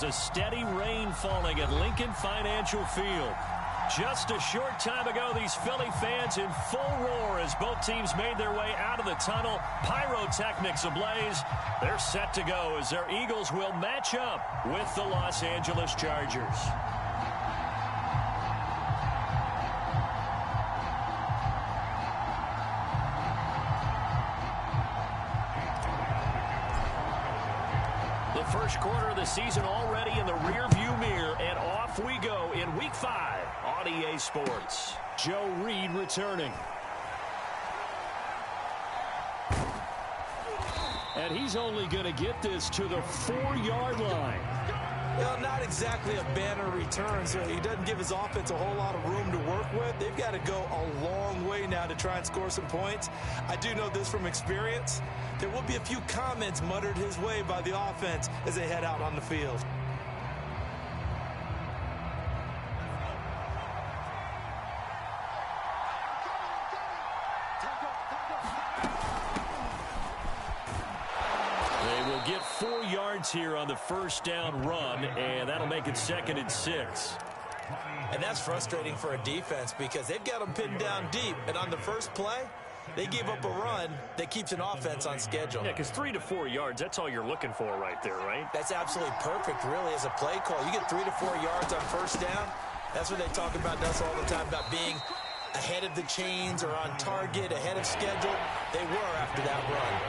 A steady rain falling at Lincoln Financial Field. Just a short time ago, these Philly fans in full roar as both teams made their way out of the tunnel. Pyrotechnics ablaze. They're set to go as their Eagles will match up with the Los Angeles Chargers. First quarter of the season already in the rearview mirror, and off we go in Week 5 on EA Sports. Joe Reed returning. And he's only going to get this to the 4-yard line. Well, not exactly a banner return, so he doesn't give his offense a whole lot of room to work with. They've got to go a long way now to try and score some points. I do know this from experience. There will be a few comments muttered his way by the offense as they head out on the field. They will get 4 yards here on the first down run, and that'll make it 2nd and 6. And that's frustrating for a defense because they've got them pinned down deep, and on the first play, they gave up a run that keeps an offense on schedule. Yeah, because 3 to 4 yards, that's all you're looking for right there, right? That's absolutely perfect, really, as a play call. You get 3 to 4 yards on first down. That's what they talk about us all the time, about being ahead of the chains or on target, ahead of schedule. They were after that run.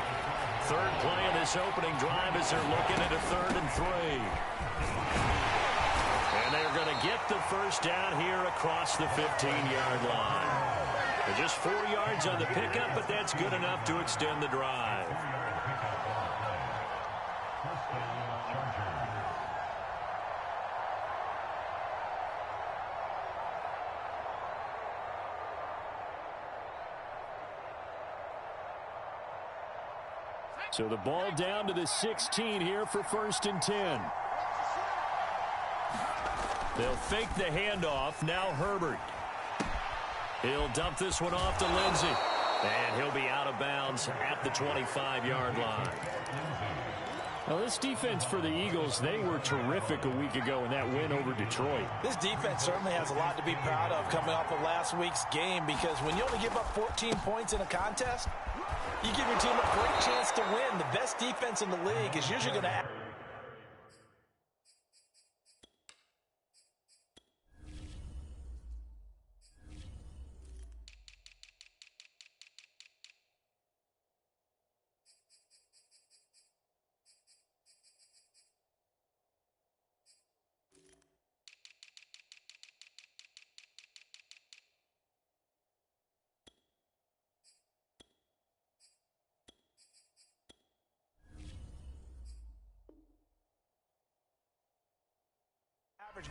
Third play of this opening drive as they're looking at a 3rd and 3. And they're going to get the first down here across the 15-yard line. They're just 4 yards on the pickup, but that's good enough to extend the drive. So the ball down to the 16 here for 1st and 10. They'll fake the handoff. Now Herbert. He'll dump this one off to Lindsey. And he'll be out of bounds at the 25-yard line. Now, this defense for the Eagles, they were terrific a week ago in that win over Detroit. This defense certainly has a lot to be proud of coming off of last week's game, because when you only give up 14 points in a contest, you give your team a great chance to win. The best defense in the league is usually going to...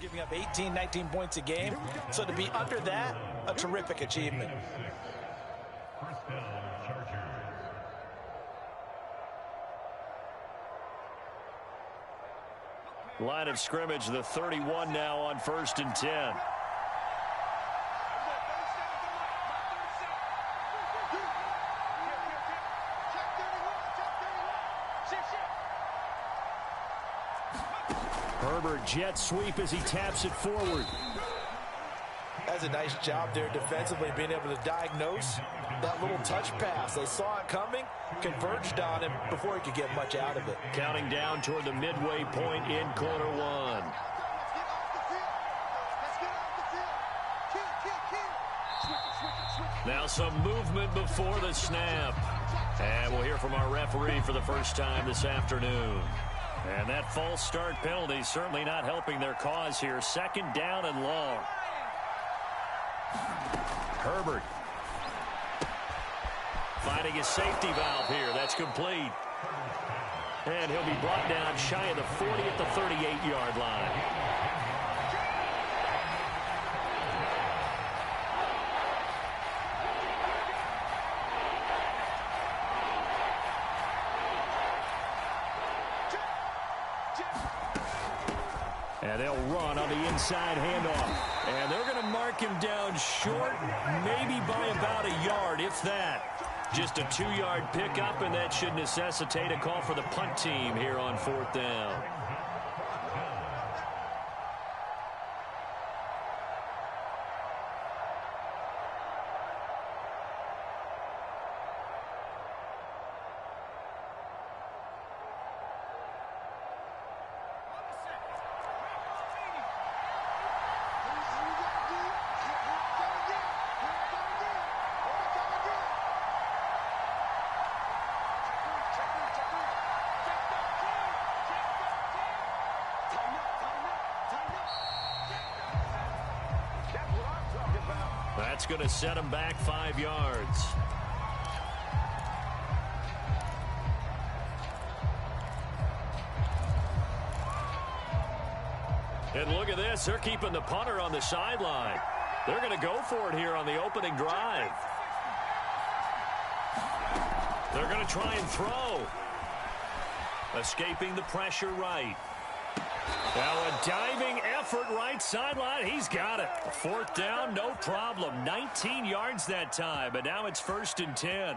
giving up 18, 19 points a game. So to be under that, a terrific achievement. Line of scrimmage, the 31 now on 1st and 10. Herbert jet sweep as he taps it forward. That's a nice job there defensively, being able to diagnose that little touch pass. They saw it coming, converged on him before he could get much out of it. Counting down toward the midway point in quarter 1. Now some movement before the snap. And we'll hear from our referee for the first time this afternoon. And that false start penalty certainly not helping their cause here. 2nd down and long. Herbert finding his safety valve here. That's complete. And he'll be brought down shy of the 40 at the 38-yard line. And they'll run on the inside handoff. And they're going to mark him down short, maybe by about a yard, if that. Just a 2-yard pickup, and that should necessitate a call for the punt team here on 4th down. That's going to set him back 5 yards. And look at this. They're keeping the punter on the sideline. They're going to go for it here on the opening drive. They're going to try and throw. Escaping the pressure right. Now a diving effort right sideline. He's got it. 4th down, no problem. 19 yards that time, but now it's 1st and 10.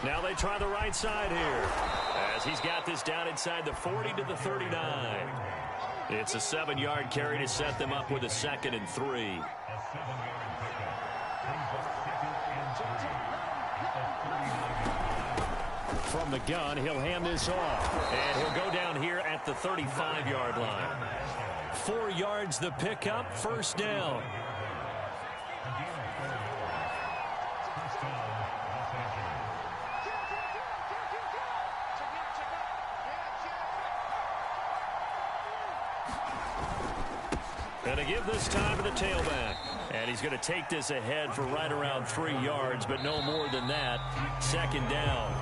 Now they try the right side here as he's got this down inside the 40 to the 39. It's a 7-yard carry to set them up with a 2nd and 3. From the gun, he'll hand this off. And he'll go down here at the 35-yard line. 4 yards the pickup, 1st down. And a give this time to the tailback. And he's going to take this ahead for right around 3 yards, but no more than that. 2nd down.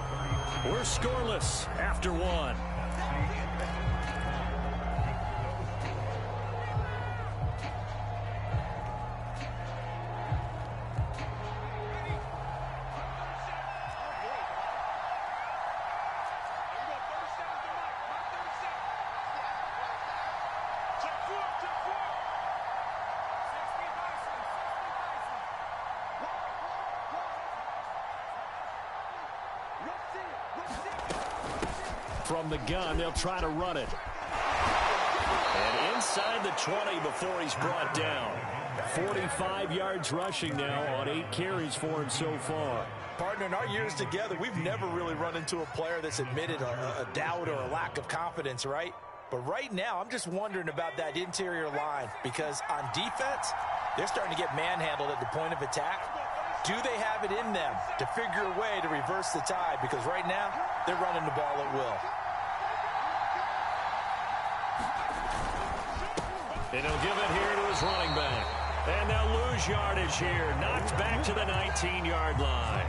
We're scoreless after 1. From the gun, they'll try to run it. And inside the 20 before he's brought down. 45 yards rushing now on 8 carries for him so far. Partner, in our years together, we've never really run into a player that's admitted a doubt or a lack of confidence, right? But right now, I'm just wondering about that interior line because on defense, they're starting to get manhandled at the point of attack. Do they have it in them to figure a way to reverse the tide? Because right now, they're running the ball at will. And he'll give it here to his running back. And they'll lose yardage here. Knocked back to the 19-yard line.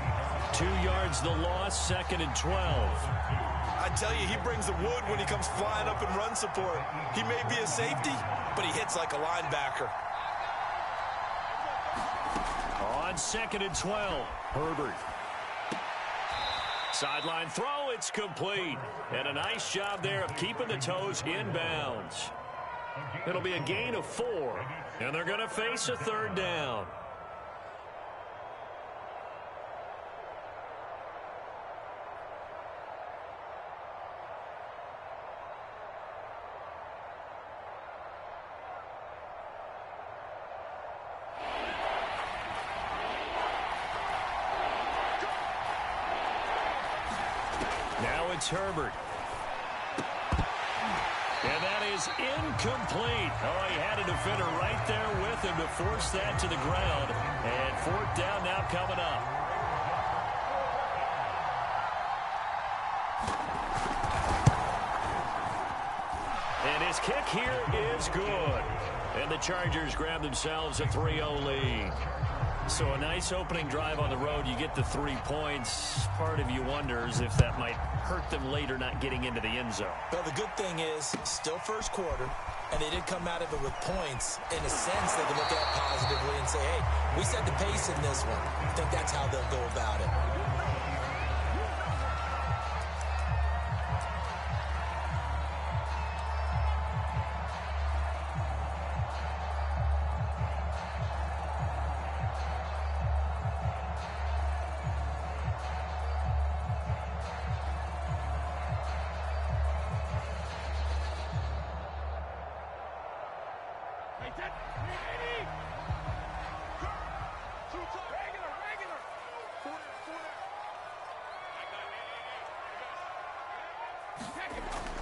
2 yards the loss, 2nd and 12. I tell you, he brings the wood when he comes flying up in run support. He may be a safety, but he hits like a linebacker. On 2nd and 12, Herbert. Sideline throw, it's complete. And a nice job there of keeping the toes inbounds. It'll be a gain of 4, and they're going to face a 3rd down. Now it's Herbert. And that is incomplete. Oh, he had a defender right there with him to force that to the ground. And 4th down now coming up. And his kick here is good. And the Chargers grab themselves a 3-0 lead. So a nice opening drive on the road. You get the 3 points. Part of you wonders if that might hurt them later not getting into the end zone. Well, the good thing is still first quarter, and they did come out of it with points. In a sense, they can look at it positively and say, hey, we set the pace in this one. I think that's how they'll go about it.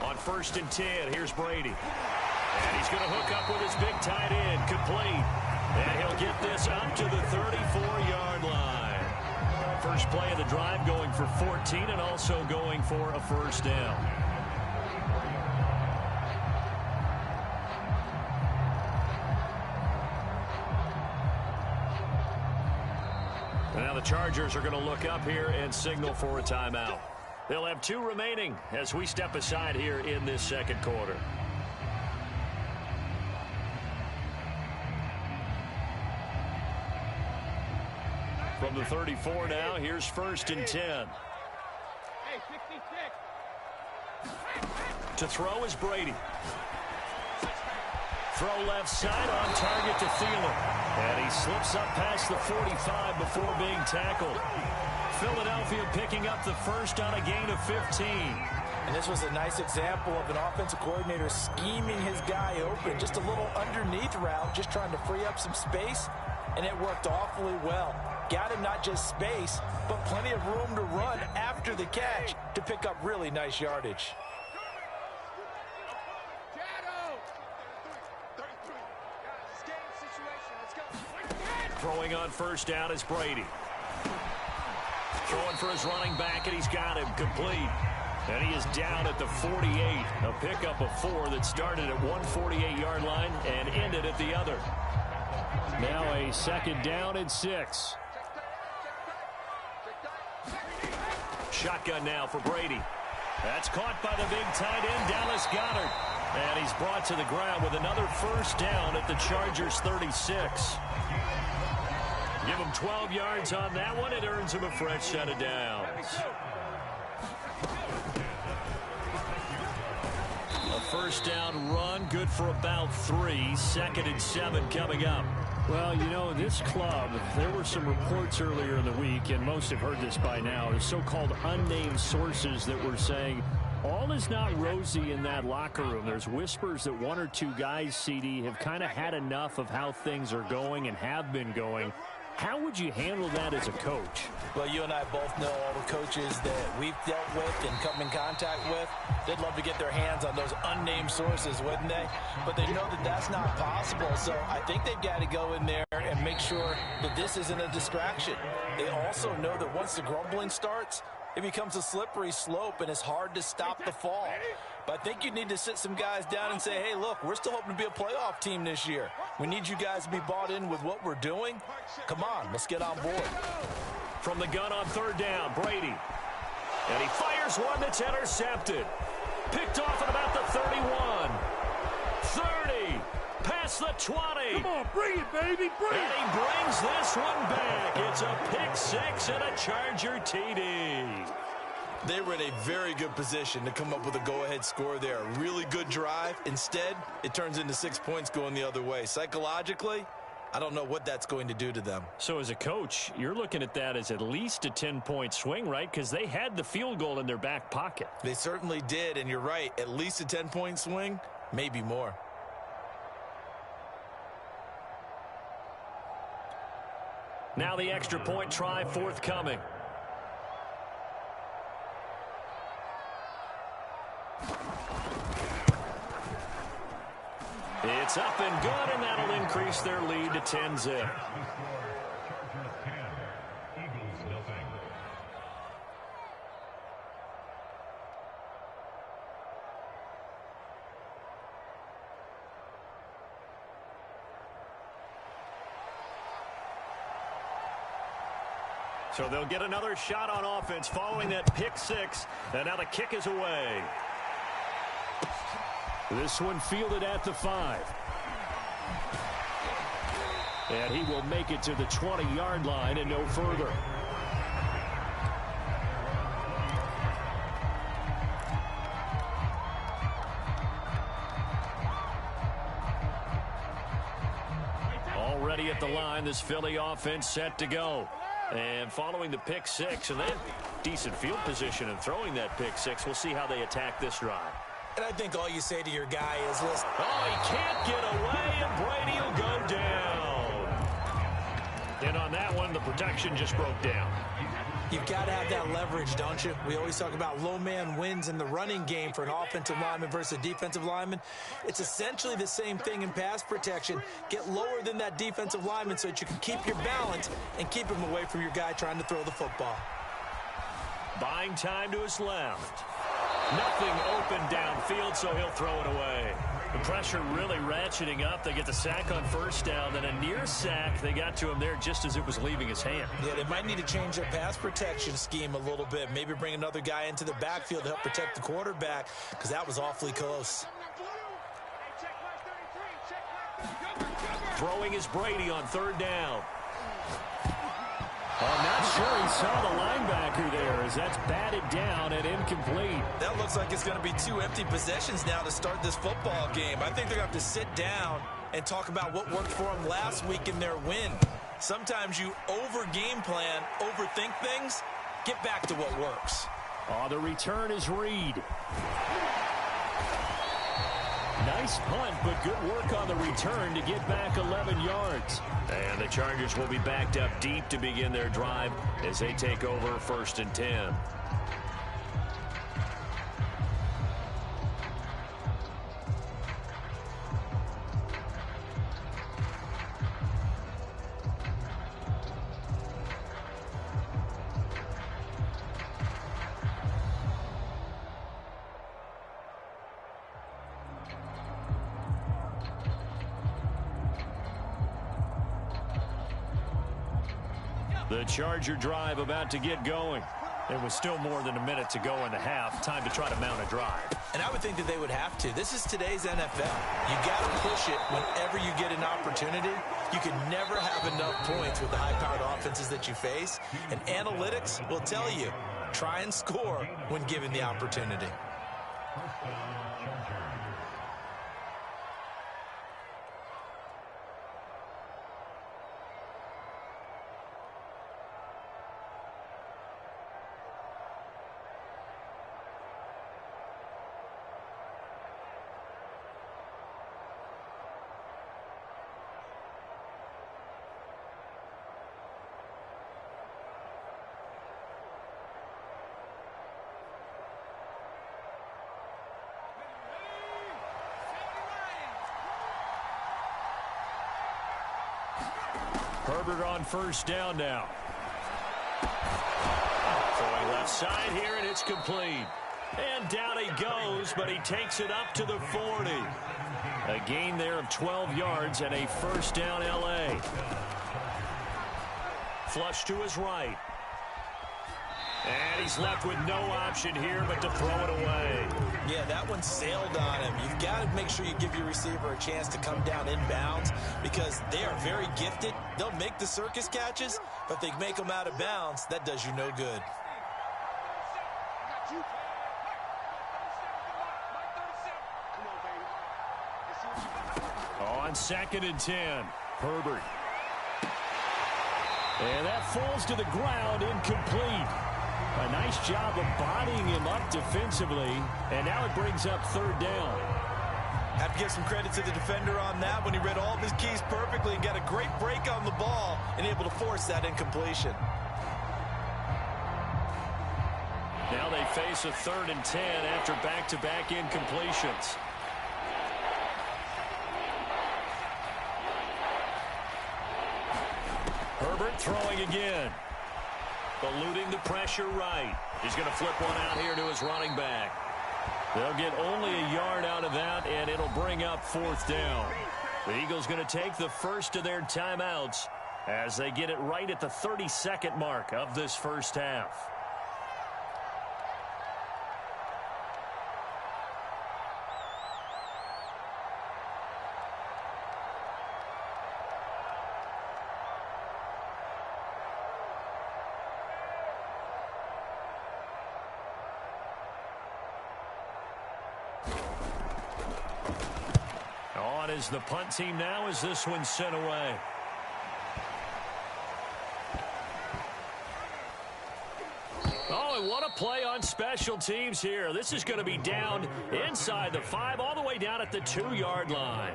On 1st and 10, here's Brady. And he's going to hook up with his big tight end, complete. And he'll get this up to the 34-yard line. First play of the drive going for 14 and also going for a first down. Now the Chargers are going to look up here and signal for a timeout. They'll have 2 remaining as we step aside here in this second quarter. From the 34 now, here's 1st and 10. To throw is Brady. Throw left side on target to Thielen. And he slips up past the 45 before being tackled. Philadelphia picking up the first on a gain of 15. And this was a nice example of an offensive coordinator scheming his guy open. Just a little underneath route, just trying to free up some space. And it worked awfully well. Got him not just space, but plenty of room to run after the catch to pick up really nice yardage. Throwing on first down is Brady. Throwing for his running back, and he's got him complete. And he is down at the 48. A pickup of 4 that started at 148-yard line and ended at the other. Now a 2nd down and 6. Shotgun now for Brady. That's caught by the big tight end, Dallas Goedert. And he's brought to the ground with another first down at the Chargers' 36. Give him 12 yards on that one. It earns him a fresh set of downs. A first down run, good for about 3. 2nd and 7 coming up. Well, you know, this club, there were some reports earlier in the week, and most have heard this by now, the so-called unnamed sources that were saying all is not rosy in that locker room. There's whispers that 1 or 2 guys, CD, have kind of had enough of how things are going and have been going. How would you handle that as a coach? Well, you and I both know all the coaches that we've dealt with and come in contact with. They'd love to get their hands on those unnamed sources, wouldn't they? But they know that that's not possible. So I think they've got to go in there and make sure that this isn't a distraction. They also know that once the grumbling starts, it becomes a slippery slope, and it's hard to stop the fall. But I think you need to sit some guys down and say, hey, look, we're still hoping to be a playoff team this year. We need you guys to be bought in with what we're doing. Come on, let's get on board. From the gun on 3rd down, Brady. And he fires one that's intercepted. Picked off at about the 31. 30. Past the 20. Come on, bring it, baby, bring it. And he brings this one back. It's a pick 6 and a Charger TD. They were in a very good position to come up with a go-ahead score there. A really good drive. Instead, it turns into 6 points going the other way. Psychologically, I don't know what that's going to do to them. So as a coach, you're looking at that as at least a 10-point swing, right? Because they had the field goal in their back pocket. They certainly did, and you're right. At least a 10-point swing, maybe more. Now the extra point try forthcoming. It's up and good, and that'll increase their lead to 10-zip. So they'll get another shot on offense following that pick 6, and now the kick is away. This one fielded at the 5. And he will make it to the 20-yard line and no further. Already at the line, this Philly offense set to go. And following the pick 6, and then decent field position and throwing that pick 6, we'll see how they attack this drive. And I think all you say to your guy is, listen. Oh, he can't get away, and Brady will go down. And on that one, the protection just broke down. You've got to have that leverage, don't you? We always talk about low man wins in the running game for an offensive lineman versus a defensive lineman. It's essentially the same thing in pass protection. Get lower than that defensive lineman so that you can keep your balance and keep him away from your guy trying to throw the football. Buying time to his left. Nothing open downfield, so he'll throw it away. The pressure really ratcheting up. They get the sack on first down, then a near sack. They got to him there just as it was leaving his hand. Yeah, they might need to change their pass protection scheme a little bit. Maybe bring another guy into the backfield to help protect the quarterback, because that was awfully close. Throwing is Brady on third down. I'm not sure he saw the linebacker there as that's batted down and incomplete. That looks like it's going to be 2 empty possessions now to start this football game. I think they're going to have to sit down and talk about what worked for them last week in their win. Sometimes you over-game plan, overthink things, get back to what works. Oh, the return is Reed. Nice punt, but good work on the return to get back 11 yards. And the Chargers will be backed up deep to begin their drive as they take over 1st and 10. The Charger drive about to get going. There was still more than a minute to go in the half. Time to try to mount a drive. And I would think that they would have to. This is today's NFL. You got to push it whenever you get an opportunity. You can never have enough points with the high-powered offenses that you face. And analytics will tell you, try and score when given the opportunity. Herbert on first down now. Throwing left side here, and it's complete. And down he goes, but he takes it up to the 40. A gain there of 12 yards and a first down L.A. Flush to his right. And he's left with no option here but to throw it away. Yeah, that one sailed on him. You've got to make sure you give your receiver a chance to come down inbounds because they are very gifted. They'll make the circus catches, but if they make them out of bounds, that does you no good. On 2nd and 10, Herbert. And that falls to the ground, incomplete. A nice job of bodying him up defensively, and now it brings up 3rd down. Have to give some credit to the defender on that when he read all of his keys perfectly and got a great break on the ball and able to force that incompletion. Now they face a 3rd and 10 after back-to-back incompletions. Herbert throwing again. Eluding the pressure right. He's going to flip one out here to his running back. They'll get only a yard out of that, and it'll bring up 4th down. The Eagles going to take the first of their timeouts as they get it right at the 32nd mark of this first half. On is the punt team now as this one's sent away. Oh, and what a play on special teams here. This is going to be down inside the 5 all the way down at the 2-yard line.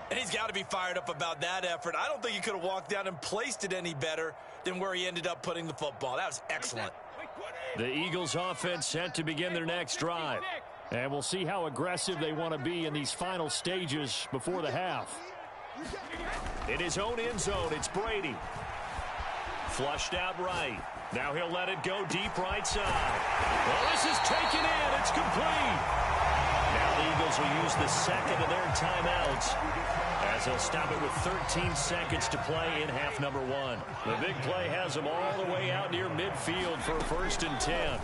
And he's got to be fired up about that effort. I don't think he could have walked down and placed it any better than where he ended up putting the football. That was excellent. The Eagles offense set to begin their next drive. And we'll see how aggressive they want to be in these final stages before the half. In his own end zone, it's Brady. Flushed out right. Now he'll let it go deep right side. Well, this is taken in. It's complete. Now the Eagles will use the second of their timeouts as they'll stop it with 13 seconds to play in half number one. The big play has them all the way out near midfield for a 1st and 10.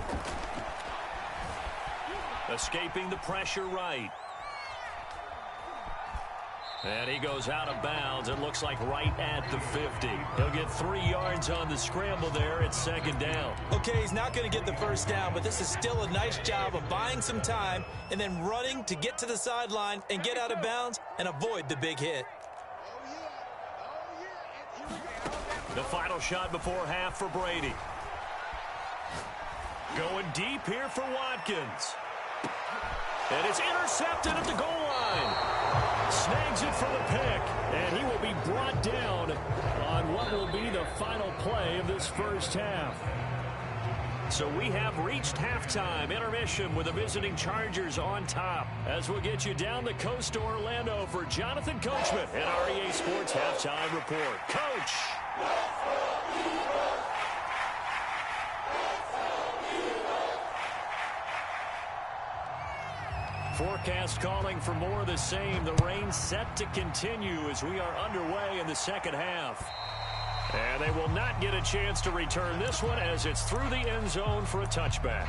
Escaping the pressure right. And he goes out of bounds. It looks like right at the 50. He'll get 3 yards on the scramble there at 2nd down. Okay, he's not going to get the first down, but this is still a nice job of buying some time and then running to get to the sideline and get out of bounds and avoid the big hit. The final shot before half for Brady. Going deep here for Watkins. And it's intercepted at the goal line. Snags it for the pick, and he will be brought down on what will be the final play of this first half. So we have reached halftime intermission with the visiting Chargers on top. As we'll get you down the coast to Orlando for Jonathan Coachman and our EA Sports Halftime Report. Coach! Forecast calling for more of the same. The rain set to continue as we are underway in the second half. And they will not get a chance to return this one as it's through the end zone for a touchback.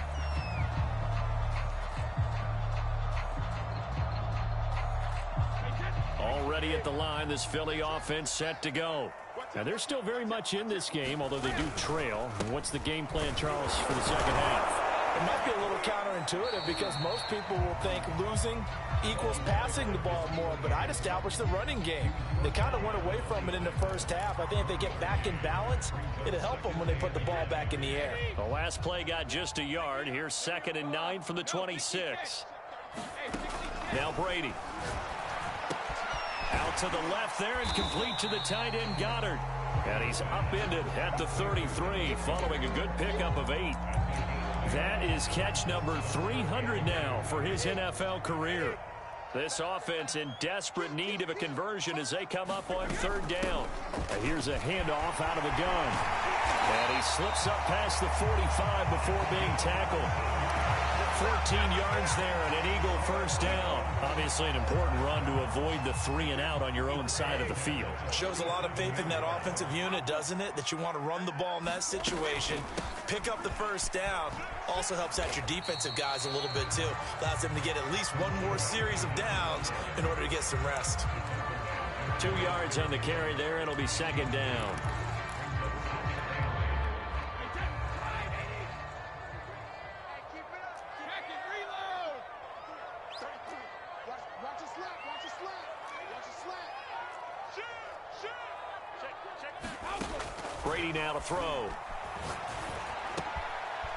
Already at the line, this Philly offense set to go. Now, they're still very much in this game, although they do trail. What's the game plan, Charles, for the second half? It might be a little counterintuitive because most people will think losing equals passing the ball more, but I'd establish the running game. They kind of went away from it in the first half. I think if they get back in balance, it'll help them when they put the ball back in the air. The last play got just a yard. Here's 2nd and 9 from the 26. Now Brady. Out to the left there and complete to the tight end Goddard. And he's upended at the 33 following a good pickup of 8. That is catch number 300 now for his NFL career. This offense in desperate need of a conversion as they come up on 3rd down. Here's a handoff out of the gun. And he slips up past the 45 before being tackled. 14 yards there and an Eagle 1st down. Obviously an important run to avoid the 3 and out on your own side of the field. Shows a lot of faith in that offensive unit, doesn't it? That you want to run the ball in that situation. Pick up the 1st down. Also helps out your defensive guys a little bit too. Allows them to get at least one more series of downs in order to get some rest. 2 yards on the carry there. It'll be 2nd down. Brady now to throw.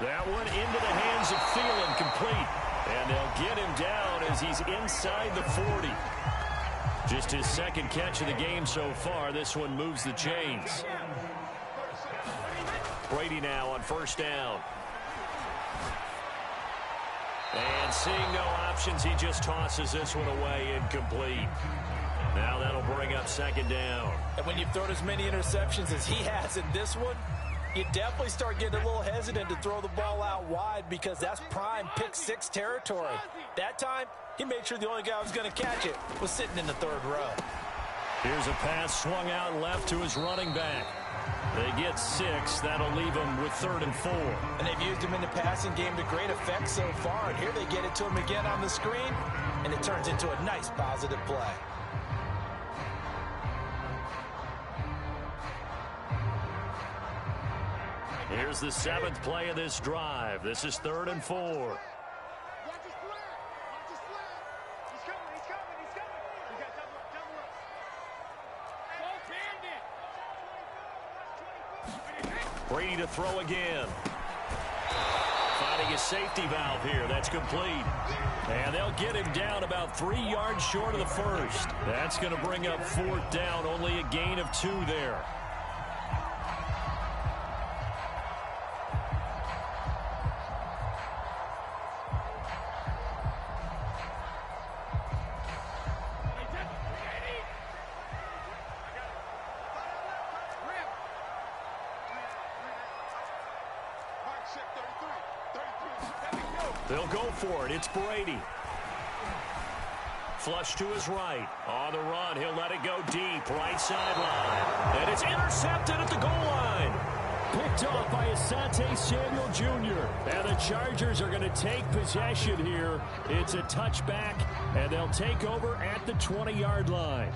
That one into the hands of Thielen, complete. And they'll get him down as he's inside the 40. Just his 2nd catch of the game so far. This one moves the chains. Brady now on 1st down. And seeing no options, he just tosses this one away, incomplete. Now that'll bring up 2nd down. And when you've thrown as many interceptions as he has in this one, you definitely start getting a little hesitant to throw the ball out wide because that's prime pick 6 territory. That time, he made sure the only guy who was going to catch it was sitting in the 3rd row. Here's a pass swung out left to his running back. They get 6. That'll leave him with 3rd and 4. And they've used him in the passing game to great effect so far. And here they get it to him again on the screen, and it turns into a nice positive play. Here's the 7th play of this drive. This is 3rd and 4. Brady to throw again. Finding a safety valve here. That's complete. And they'll get him down about 3 yards short of the first. That's going to bring up 4th down. Only a gain of 2 there. They'll go for it. It's Brady. Flush to his right. On the run, he'll let it go deep. Right sideline. And it's intercepted at the goal line. Picked off by Asante Samuel Jr. And the Chargers are going to take possession here. It's a touchback, and they'll take over at the 20-yard line.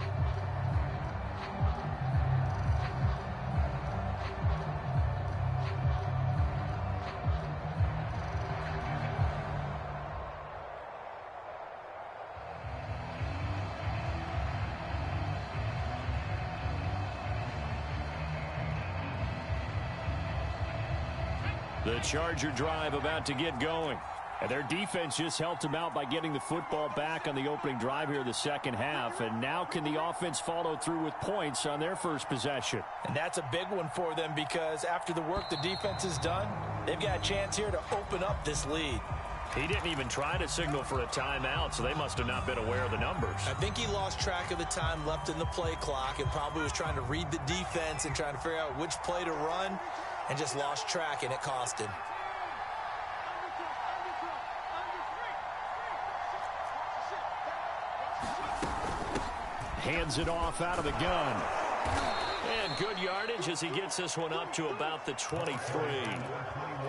The Charger drive about to get going. And their defense just helped them out by getting the football back on the opening drive here the second half. And now can the offense follow through with points on their first possession? And that's a big one for them because after the work the defense has done, they've got a chance here to open up this lead. He didn't even try to signal for a timeout, so they must have not been aware of the numbers. I think he lost track of the time left in the play clock and probably was trying to read the defense and trying to figure out which play to run. And just lost track, and it cost him. Hands it off out of the gun. And good yardage as he gets this one up to about the 23.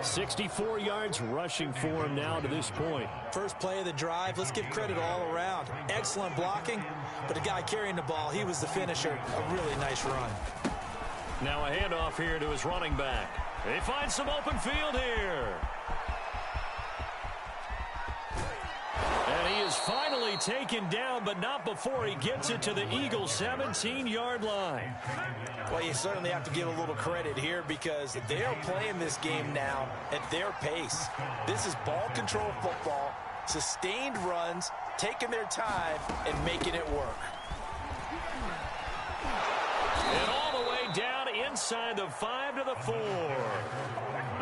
64 yards rushing for him now to this point. First play of the drive, let's give credit all around. Excellent blocking, but the guy carrying the ball, he was the finisher. A really nice run. Now a handoff here to his running back. They find some open field here. And he is finally taken down, but not before he gets it to the Eagles' 17-yard line. Well, you certainly have to give a little credit here because they are playing this game now at their pace. This is ball control football, sustained runs, taking their time, and making it work. And all the way down inside the 5 to the 4.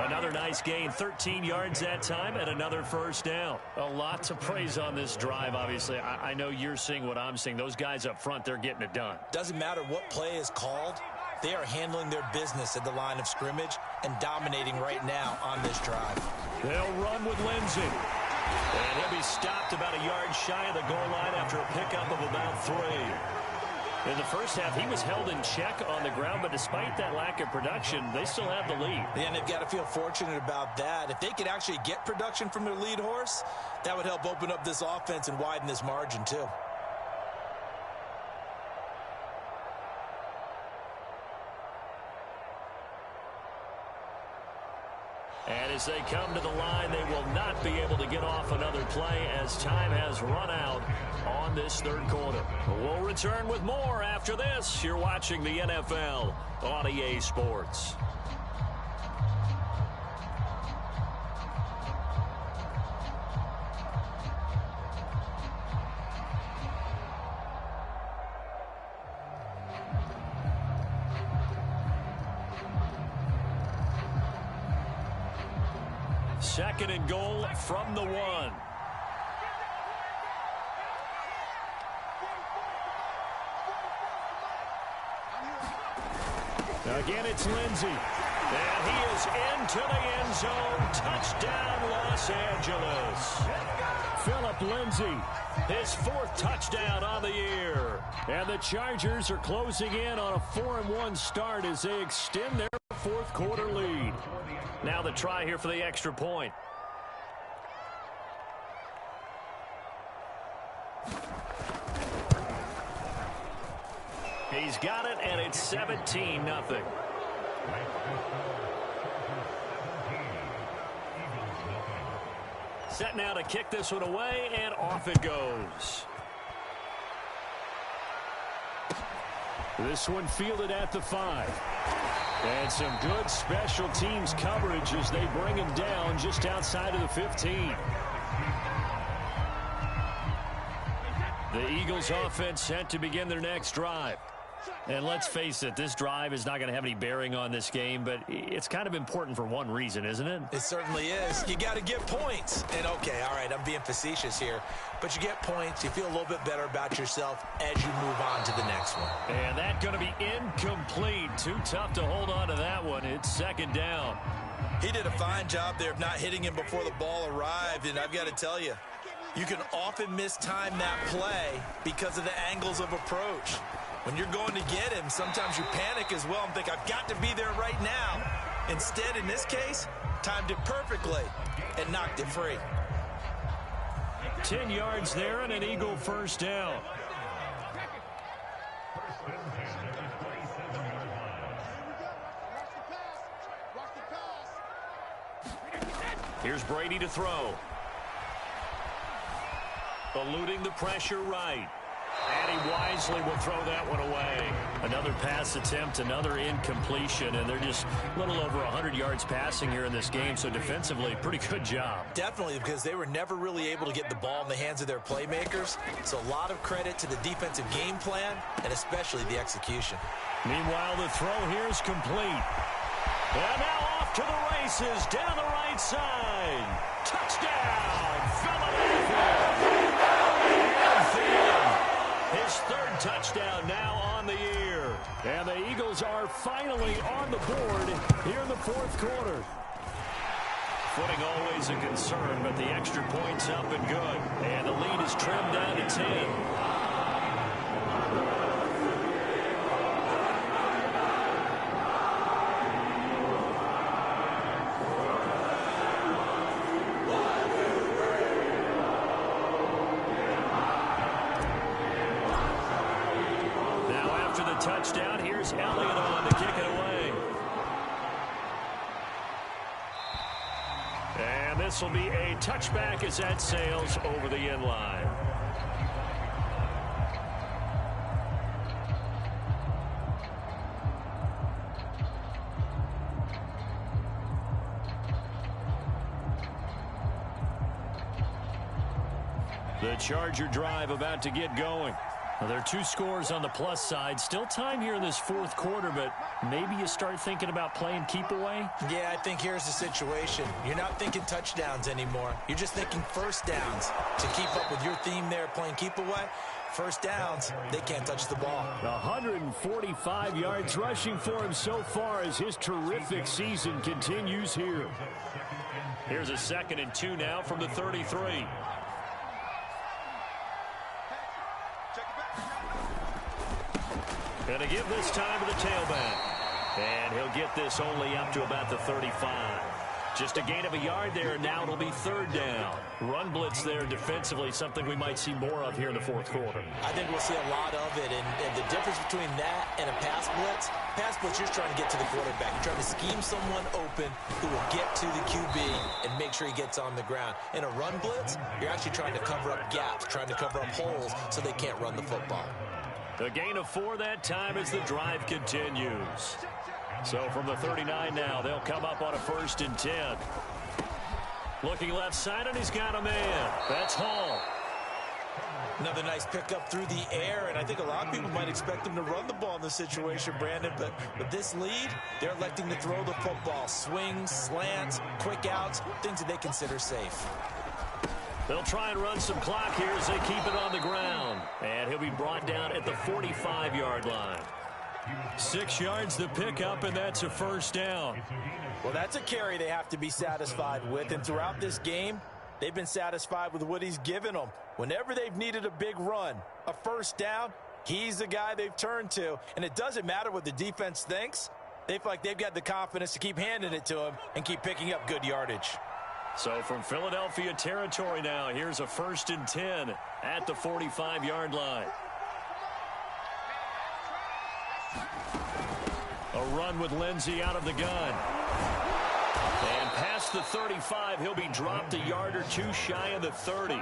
Another nice gain, 13 yards that time, and another first down. A lot to praise on this drive, obviously. I know you're seeing what I'm seeing. Those guys up front, they're getting it done. Doesn't matter what play is called. They are handling their business at the line of scrimmage and dominating right now on this drive. They'll run with Lindsey. And he'll be stopped about a yard shy of the goal line after a pickup of about 3. In the first half, he was held in check on the ground, but despite that lack of production, they still have the lead. Yeah, and they've got to feel fortunate about that. If they could actually get production from their lead horse, that would help open up this offense and widen this margin, too. And as they come to the line, they will not be able to get off another play as time has run out on this third quarter. We'll return with more after this. You're watching the NFL on EA Sports. Second and goal from the 1. Again, it's Lindsey. And he is into the end zone. Touchdown, Los Angeles. Phillip Lindsay, his 4th touchdown on the year. And the Chargers are closing in on a 4-1 start as they extend their fourth quarter lead. Now the try here for the extra point. He's got it, and it's 17-0. Set now to kick this one away, and off it goes. This one fielded at the 5. And some good special teams coverage as they bring him down just outside of the 15. The Eagles offense set to begin their next drive. And let's face it, this drive is not going to have any bearing on this game, but it's kind of important for one reason, isn't it? It certainly is. You got to get points. And, okay, all right, I'm being facetious here. But you get points, you feel a little bit better about yourself as you move on to the next one. And that's going to be incomplete. Too tough to hold on to that one. It's second down. He did a fine job there of not hitting him before the ball arrived. And I've got to tell you, you can often mistime that play because of the angles of approach. When you're going to get him, sometimes you panic as well and think, I've got to be there right now. Instead, in this case, timed it perfectly and knocked it free. 10 yards there and an Eagle first down. Here's Brady to throw. Eluding the pressure right. And he wisely will throw that one away. Another pass attempt, another incompletion, and they're just a little over 100 yards passing here in this game, so defensively, pretty good job. Definitely, because they were never really able to get the ball in the hands of their playmakers, so a lot of credit to the defensive game plan, and especially the execution. Meanwhile, the throw here is complete. And now off to the races, down the right side. Touchdown, Philadelphia! His third touchdown now on the year. And the Eagles are finally on the board here in the fourth quarter. Footing always a concern, but the extra point's up and good. And the lead is trimmed down to 10. Touchdown. Here's Elliott on to kick it away. And this will be a touchback as that sails over the end line. The Charger drive about to get going. Well, there are two scores on the plus side. Still time here in this fourth quarter, but maybe you start thinking about playing keep away? Yeah, I think here's the situation. You're not thinking touchdowns anymore. You're just thinking first downs. To keep up with your theme there, playing keep away, first downs, they can't touch the ball. 145 yards rushing for him so far as his terrific season continues here. Here's a 2nd and 2 now from the 33. Going to give this time to the tailback. And he'll get this only up to about the 35. Just a gain of a yard there, and now it'll be third down. Run blitz there defensively, something we might see more of here in the fourth quarter. I think we'll see a lot of it, and the difference between that and a pass blitz, you're trying to get to the quarterback. You're trying to scheme someone open who will get to the QB and make sure he gets on the ground. In a run blitz, you're actually trying to cover up gaps, trying to cover up holes so they can't run the football. A gain of 4 that time as the drive continues. So from the 39 now, they'll come up on a 1st and 10. Looking left side, and he's got a man. That's Hall. Another nice pickup through the air, and I think a lot of people might expect him to run the ball in this situation, Brandon, but with this lead, they're electing to throw the football. Swings, slants, quick outs, things that they consider safe. They'll try and run some clock here as they keep it on the ground. And he'll be brought down at the 45-yard line. 6 yards the pickup, and that's a first down. Well, that's a carry they have to be satisfied with. And throughout this game, they've been satisfied with what he's given them. Whenever they've needed a big run, a first down, he's the guy they've turned to. And it doesn't matter what the defense thinks. They feel like they've got the confidence to keep handing it to him and keep picking up good yardage. So from Philadelphia territory now, here's a 1st and 10 at the 45-yard line. A run with Lindsey out of the gun. And pass past the 35. He'll be dropped a yard or two shy of the 30.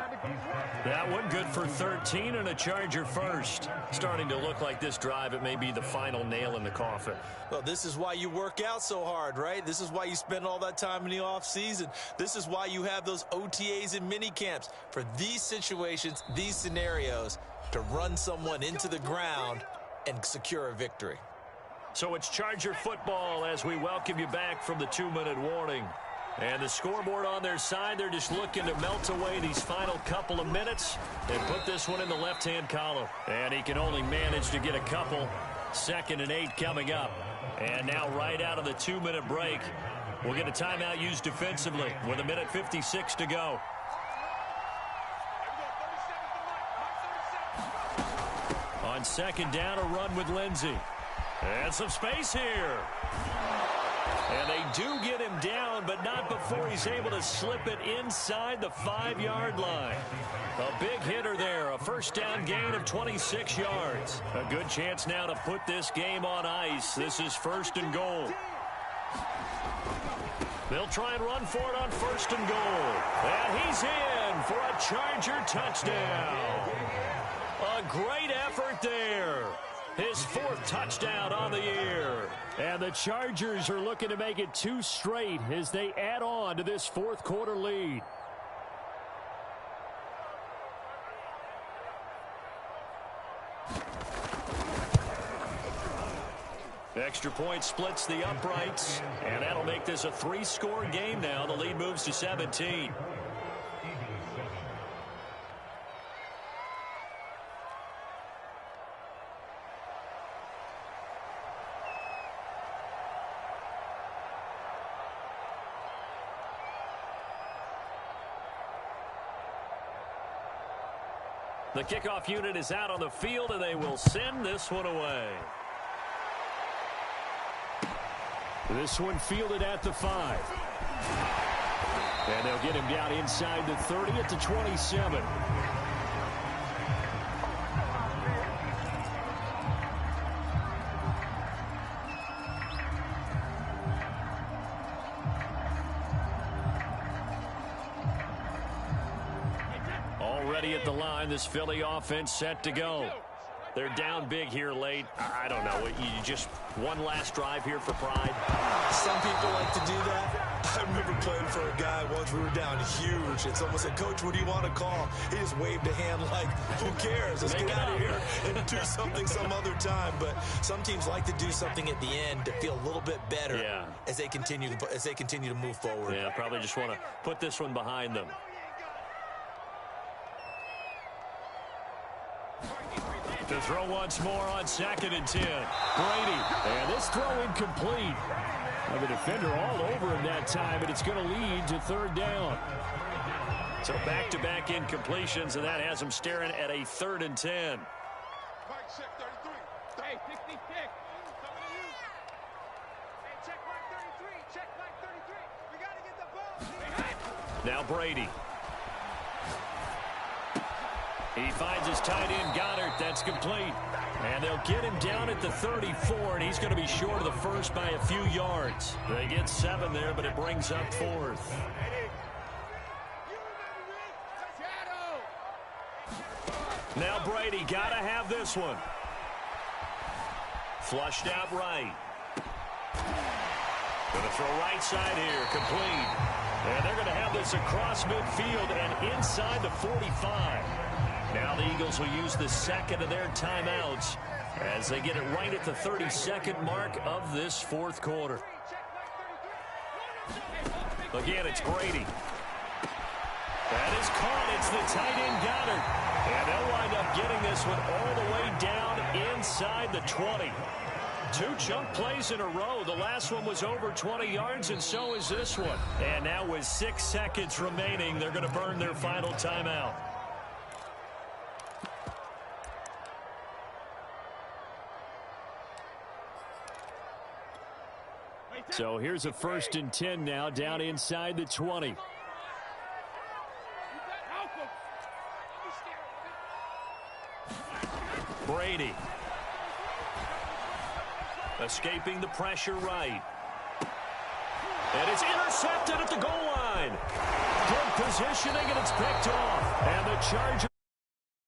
That one good for 13 and a Charger first. Starting to look like this drive, it may be the final nail in the coffin. Well, this is why you work out so hard, right? This is why you spend all that time in the offseason. This is why you have those OTAs and mini camps for these situations, these scenarios, to run someone into the ground and secure a victory. So it's Charger football as we welcome you back from the 2-minute warning. And the scoreboard on their side, they're just looking to melt away these final couple of minutes and put this one in the left-hand column. And he can only manage to get a couple. 2nd and 8 coming up. And now right out of the 2-minute break, we'll get a timeout used defensively with 1:56 to go. On 2nd down, a run with Lindsey. And some space here. And they do get him down, but not before he's able to slip it inside the 5-yard line. A big hitter there, a first down gain of 26 yards. A good chance now to put this game on ice. This is 1st and goal. They'll try and run for it on 1st and goal. And he's in for a Charger touchdown. A great effort there. His 4th touchdown on the year. And the Chargers are looking to make it 2 straight as they add on to this 4th quarter lead. Extra point splits the uprights, and that'll make this a 3-score game now. The lead moves to 17. The kickoff unit is out on the field, and they will send this one away. This one fielded at the 5. And they'll get him down inside the 30 at the 27. Already at the line, this Philly offense set to go. They're down big here late. I don't know. You just one last drive here for pride. Some people like to do that. I remember playing for a guy once. We were down huge. It's almost like, Coach, what do you want to call? He just waved a hand like, who cares? Let's get out of here and do something some other time. But some teams like to do something at the end to feel a little bit better as they continue to move forward. Yeah, probably just want to put this one behind them. To throw once more on 2nd and 10. Brady. And this throw incomplete. The defender all over him that time, and it's going to lead to 3rd down. So back-to-back incompletions, and that has him staring at a 3rd and 10. Now Brady. He finds his tight end, Goddard. That's complete. And they'll get him down at the 34, and he's going to be short of the first by a few yards. They get 7 there, but it brings up 4th. Now Brady, got to have this one. Flushed out right. Going to throw right side here, complete. And they're going to have this across midfield and inside the 45. Now the Eagles will use the 2nd of their timeouts as they get it right at the 32nd mark of this 4th quarter. Again, it's Brady. That is caught. It's the tight end, Goddard. And they'll wind up getting this one all the way down inside the 20. 2 chunk plays in a row. The last one was over 20 yards, and so is this one. And now with 6 seconds remaining, they're going to burn their final timeout. So here's a 1st and 10 now, down inside the 20. Brady. Escaping the pressure right. And it's intercepted at the goal line. Good positioning, and it's picked off. And the Chargers